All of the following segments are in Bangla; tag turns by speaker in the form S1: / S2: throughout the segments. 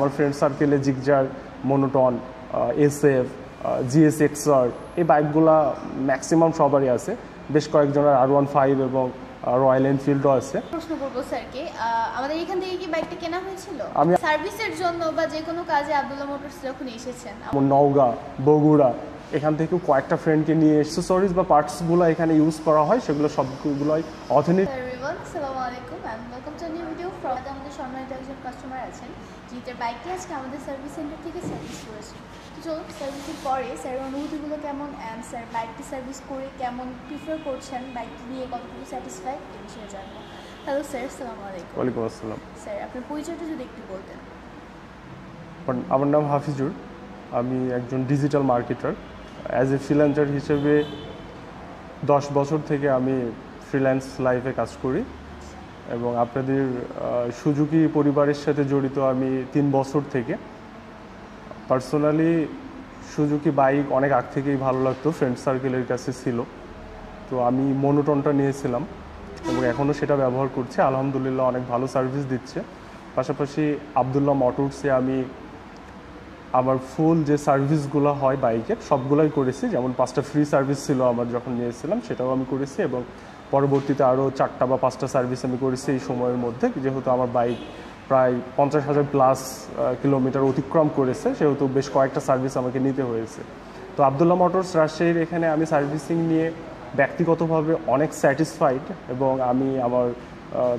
S1: আমার ফ্রেন্ড সার্কেলে জিগজার, মোনোটন, এসএফ, জিএসএক্সআর এই বাইকগুলা ম্যাক্সিমাম সবারই আছে। বেশ কয়েকজনের R15 এবং রয়্যাল এনফিল্ডও আছে।
S2: প্রশ্ন করবো স্যারকে, আমাদের এখান থেকে কি বাইকটা কেনা হয়েছিল?
S1: আমি
S2: সার্ভিসের জন্য বা যে কোনো কাজে আব্দুল্লাহ মোটরস যখন এসেছেন,
S1: নওগাঁ, বগুড়া এখান থেকেও কয়েকটা ফ্রেন্ডকে নিয়ে অ্যাক্সেসরিজ বা পার্টসগুলো এখানে ইউজ করা হয়, সেগুলো সবগুলোই অথেন্টিক।
S2: আসসালামু আলাইকুম and welcome to new video from আমাদের সম্মানিত একজন কাস্টমার আছেন যিনি বাইকটি আজকে আমাদের সার্ভিস সেন্টার থেকে সার্ভিস করেছেন। তো চলুন সার্ভিসের পরে স্যারের অনুভূতিগুলো কেমন অ্যান্ড স্যার বাইকটি সার্ভিস করে কেমন প্রিফার করছেন, বাইকটি নিয়ে কতটুকু স্যাটিসফাইড এই বিষয়ে জানবো। হ্যালো স্যার, আসসালামু আলাইকুম।
S1: ওয়ালাইকুম আসসালাম।
S2: স্যার আপনার পরিচয়টা যদি একটু বলতেন।
S1: আমার নাম হাফিজুর, আমি একজন digital marketer. As a freelancer হিসেবে 10 বছর থেকে আমি ফ্রিল্যান্স লাইফে কাজ করি এবং আপনাদের সুজুকি পরিবারের সাথে জড়িত আমি 3 বছর থেকে। পার্সোনালি সুজুকি বাইক অনেক আগ থেকেই ভালো লাগতো, ফ্রেন্ড সার্কেলের কাছে ছিল, তো আমি মোনোটনটা নিয়েছিলাম এবং এখনও সেটা ব্যবহার করছি। আলহামদুলিল্লাহ অনেক ভালো সার্ভিস দিচ্ছে। পাশাপাশি আবদুল্লাহ মোটরসে আমি আমার ফুল যে সার্ভিসগুলো হয় বাইকের সবগুলোই করেছি, যেমন 5টা ফ্রি সার্ভিস ছিল আমার যখন নিয়েছিলাম, সেটাও আমি করেছি এবং পরবর্তীতে আরও 4টা বা 5টা সার্ভিস আমি করেছি এই সময়ের মধ্যে। যেহেতু আমার বাইক প্রায় 50,000 প্লাস কিলোমিটার অতিক্রম করেছে, সেহেতু বেশ কয়েকটা সার্ভিস আমাকে নিতে হয়েছে। তো আবদুল্লাহ মোটরস রাজশাহীর এখানে আমি সার্ভিসিং নিয়ে ব্যক্তিগতভাবে অনেক স্যাটিসফাইড এবং আমি আমার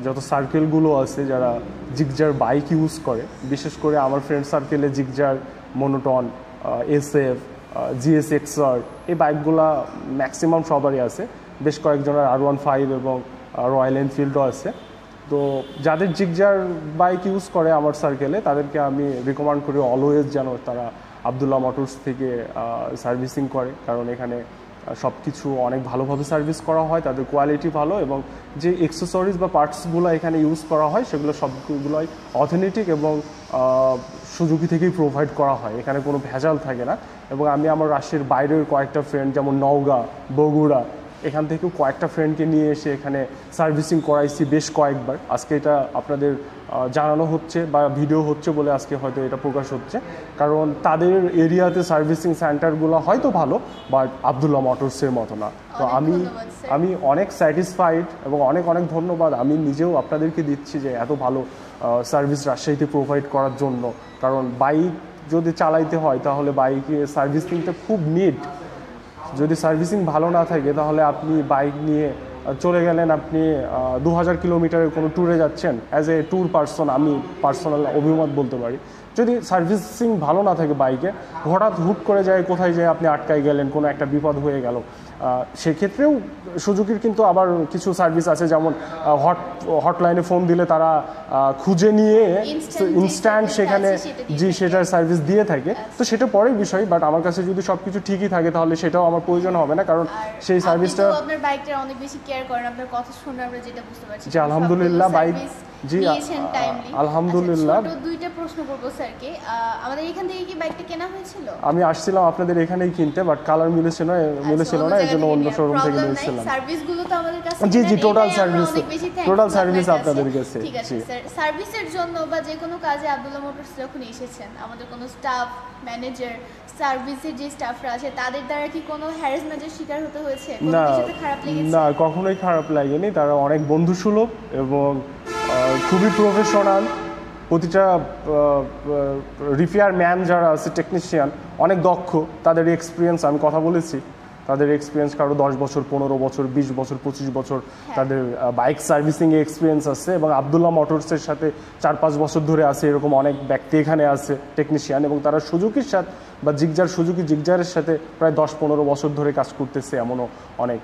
S1: যত সার্কেলগুলো আছে যারা জিগজার বাইক ইউজ করে, বিশেষ করে আমার ফ্রেন্ড সার্কেলে জিগজার, মোনোটন, এসএফ, জিএসএক্সআর এই বাইকগুলা ম্যাক্সিমাম সবারই আছে। বেশ কয়েকজনের R15 এবং রয়্যাল এনফিল্ডও আছে। তো যাদের জিগজার বাইক ইউজ করে আমার সার্কেলে, তাদেরকে আমি রিকমেন্ড করি অলওয়েজ যেন তারা আবদুল্লাহ মোটরস থেকে সার্ভিসিং করে, কারণ এখানে সব কিছু অনেক ভালোভাবে সার্ভিস করা হয়, তাদের কোয়ালিটি ভালো এবং যে অ্যাক্সেসরিজ বা পার্টসগুলো এখানে ইউজ করা হয় সেগুলো সবগুলোই অথেন্টিক এবং সুজুকি থেকেই প্রোভাইড করা হয়, এখানে কোনো ভেজাল থাকে না। এবং আমি আমার রাশিয়ার বাইরের কয়েকটা ফ্রেন্ড যেমন নওগাঁ, বগুড়া এখান থেকেও কয়েকটা ফ্রেন্ডকে নিয়ে এসে এখানে সার্ভিসিং করাইছি বেশ কয়েকবার। আজকে এটা আপনাদের জানানো হচ্ছে বা ভিডিও হচ্ছে বলে আজকে হয়তো এটা প্রকাশ হচ্ছে, কারণ তাদের এরিয়াতে সার্ভিসিং সেন্টারগুলো হয়তো ভালো, বাট আবদুল্লাহ মোটরসের মতো না। তো আমি অনেক স্যাটিসফাইড এবং অনেক অনেক ধন্যবাদ আমি নিজেও আপনাদেরকে দিচ্ছি যে এত ভালো সার্ভিস রাজশাহীতে প্রোভাইড করার জন্য। কারণ বাইক যদি চালাইতে হয় তাহলে বাইকে সার্ভিসিংটা খুব নিড। যদি সার্ভিসিং ভালো না থাকে তাহলে আপনি বাইক নিয়ে চলে গেলেন, আপনি 2000 কিলোমিটারের কোনো ট্যুরে যাচ্ছেন, অ্যাজ এ ট্যুর পার্সন আমি পার্সোনাল অভিমত বলতে পারি, যদি সার্ভিসিং ভালো না থাকে বাইকে, হঠাৎ হুট করে যায় কোথায় যায় আপনি আটকায় গেলেন, কোনো একটা বিপদ হয়ে গেল, সেক্ষেত্রেও সুজুকির কিন্তু আবার কিছু সার্ভিস আছে, যেমন হটলাইনে ফোন দিলে তারা খুঁজে নিয়ে ইনস্ট্যান্ট সেখানে সেটার সার্ভিস দিয়ে থাকে। তো সেটা পরের বিষয়, বাট আমার কাছে যদি সব কিছু ঠিকই থাকে তাহলে সেটাও আমার প্রয়োজন হবে না, কারণ সেই সার্ভিসটা
S2: আপনার বাইকটা অনেক বেশি কেয়ার করেন। আপনার কথা শুনে আমরা যেটা বুঝতে পারছি
S1: যে আলহামদুলিল্লাহ বাইক জি আলহামদুলিল্লাহ।
S2: দুইটা প্রশ্ন করবো স্যারকে, আমাদের এখান থেকে কি বাইকটা কেনা হয়েছিল?
S1: আমি আসছিলাম আপনাদের এখানেই কিনতে, বাট কালার মিলেছিল না, এই জন্য অন্য শোরুম থেকে নিয়েছিলাম।
S2: সার্ভিসগুলো তো আমাদের কাছে
S1: জি টোটাল সার্ভিস আপনাদের কাছে।
S2: ঠিক আছে স্যার, সার্ভিসের জন্য বা যে কোনো কাজে আবদুল্লাহ মোটরস যখন এসেছেন, আমাদের কোনো স্টাফ, ম্যানেজার, সার্ভিসের যে স্টাফরা আছে তাদের দ্বারা কি কোনো হ্যারাসমেন্টের শিকার হতে হয়েছে?
S1: না
S2: খারাপ লেগেছে? না,
S1: কখনোই খারাপ লাগেনি। তারা অনেক বন্ধুসুলভ এবং খুবই প্রফেশনাল। প্রতিটা রিপেয়ার ম্যান যারা আছে, টেকনিশিয়ান অনেক দক্ষ, তাদের এক্সপিরিয়েন্স আমি কথা বলেছি, তাদের এক্সপিরিয়েন্স কারো 10 বছর, 15 বছর, 20 বছর, 25 বছর তাদের বাইক সার্ভিসিংয়ে এক্সপিরিয়েন্স আছে। এবং আবদুল্লাহ মোটরসের সাথে 4-5 বছর ধরে আছে, এরকম অনেক ব্যক্তি এখানে আছে টেকনিশিয়ান, এবং তারা সুজুকির সাথে বা সুজুকি জিগজারের সাথে প্রায় 10-15 বছর ধরে কাজ করতেছে, এমনও অনেক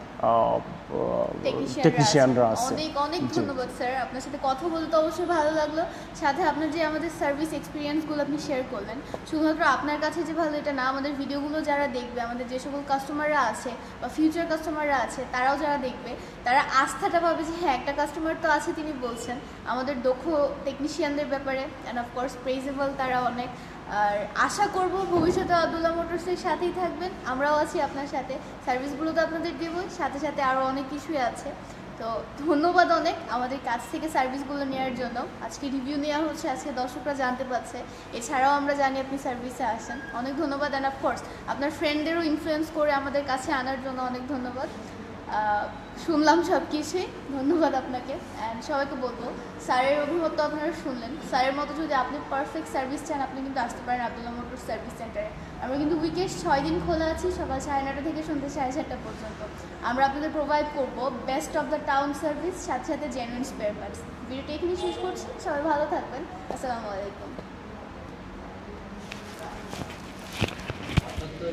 S1: টেকনিশিয়ানরা আছে।
S2: অনেক ধন্যবাদ স্যার, আপনার সাথে কথা বলতে অবশ্যই ভালো লাগলো। সাথে আপনার যে আমাদের সার্ভিস এক্সপিরিয়েন্সগুলো আপনি শেয়ার করলেন, শুধুমাত্র আপনার কাছে যে ভালো এটা না, আমাদের ভিডিওগুলো যারা দেখবে, আমাদের যে সকল কাস্টমাররা আছে বা ফিউচার কাস্টমাররা আছে তারাও যারা দেখবে, তারা আস্থাটা পাবে যে হ্যাঁ একটা কাস্টমার তো আছে, তিনি বলছেন আমাদের দক্ষ টেকনিশিয়ানদের ব্যাপারে, অ্যান্ড অফকোর্স প্রেজেবল তারা অনেক। আর আশা করব ভবিষ্যতে আবদুল্লাহ মোটরসের সাথেই থাকবেন, আমরাও আছি আপনার সাথে, সার্ভিসগুলো তো আপনাদের দেবো, সাথে সাথে আরও অনেক কিছুই আছে। তো ধন্যবাদ অনেক আমাদের কাছ থেকে সার্ভিসগুলো নেওয়ার জন্য। আজকে রিভিউ নেওয়া হচ্ছে, আজকে দর্শকরা জানতে পারছে, এছাড়াও আমরা জানি আপনি সার্ভিসে আসেন। অনেক ধন্যবাদ। অ্যান্ড অফকোর্স আপনার ফ্রেন্ডদেরও ইনফ্লুয়েন্স করে আমাদের কাছে আনার জন্য অনেক ধন্যবাদ। শুনলাম সব কিছুই, ধন্যবাদ আপনাকে। অ্যান্ড সবাইকে বলবো, স্যারের অভিমত আপনারা শুনলেন, স্যারের মতো যদি আপনি পারফেক্ট সার্ভিস চান আপনি কিন্তু আসতে পারেন আব্দুল্লাহ মোটরস সার্ভিস সেন্টারে। আমরা কিন্তু উইকের 6 দিন খোলা আছি, সকাল 9:30 থেকে সন্ধ্যা 4:30 পর্যন্ত। আমরা আপনাদের প্রোভাইড করব best of the town service, সাথে সাথে জেনুইন স্পেয়ার পার্টস। ভিডিওটা এখানে শেষ করছি, সবাই ভালো থাকবেন, আসসালামু আলাইকুম।
S3: তো